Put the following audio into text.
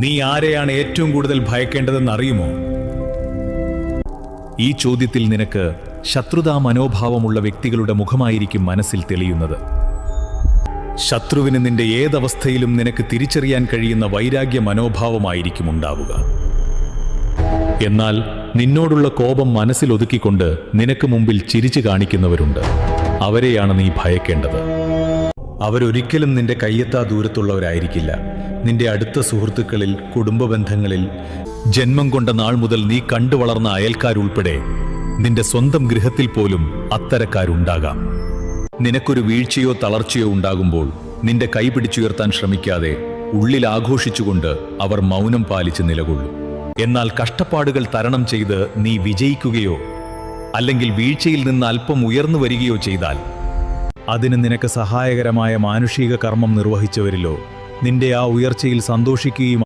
നീ ആരെയാണ് ഏറ്റവും കൂടുതൽ ഭയക്കേണ്ടതെന്ന് അറിയുമോ? ഈ ചോദ്യത്തിൽ നിനക്ക് ശത്രുതാ മനോഭാവമുള്ള വ്യക്തികളുടെ മുഖമായിരിക്കും മനസ്സിൽ തെളിയുന്നത്. ശത്രുവിന് നിന്റെ ഏതവസ്ഥയിലും നിനക്ക് തിരിച്ചറിയാൻ കഴിയുന്ന വൈരാഗ്യ മനോഭാവമായിരിക്കും ഉണ്ടാവുക. എന്നാൽ നിന്നോടുള്ള കോപം മനസ്സിൽ ഒതുക്കിക്കൊണ്ട് നിനക്ക് മുമ്പിൽ ചിരിച്ചു കാണിക്കുന്നവരുണ്ട്. അവരെയാണ് നീ ഭയക്കേണ്ടത്. അവരൊരിക്കലും നിന്റെ കയ്യെത്താ ദൂരത്തുള്ളവരായിരിക്കില്ല. നിന്റെ അടുത്ത സുഹൃത്തുക്കളിൽ, കുടുംബ ബന്ധങ്ങളിൽ, ജന്മം കൊണ്ട നാൾ മുതൽ നീ കണ്ടു വളർന്ന അയൽക്കാരുൾപ്പെടെ നിന്റെ സ്വന്തം ഗൃഹത്തിൽ പോലും അത്തരക്കാരുണ്ടാകാം. നിനക്കൊരു വീഴ്ചയോ തളർച്ചയോ ഉണ്ടാകുമ്പോൾ നിന്റെ കൈ പിടിച്ചുയർത്താൻ ശ്രമിക്കാതെ ഉള്ളിൽ ആഘോഷിച്ചുകൊണ്ട് അവർ മൗനം പാലിച്ച് നിലകൊള്ളും. എന്നാൽ കഷ്ടപ്പാടുകൾ തരണം ചെയ്ത് നീ വിജയിക്കുകയോ അല്ലെങ്കിൽ വീഴ്ചയിൽ നിന്ന് അല്പം ഉയർന്നു വരികയോ ചെയ്താൽ അതിന് നിനക്ക് സഹായകരമായ മാനുഷിക കർമ്മം നിർവഹിച്ചവരിലോ നിന്റെ ആ ഉയർച്ചയിൽ സന്തോഷിക്കുകയും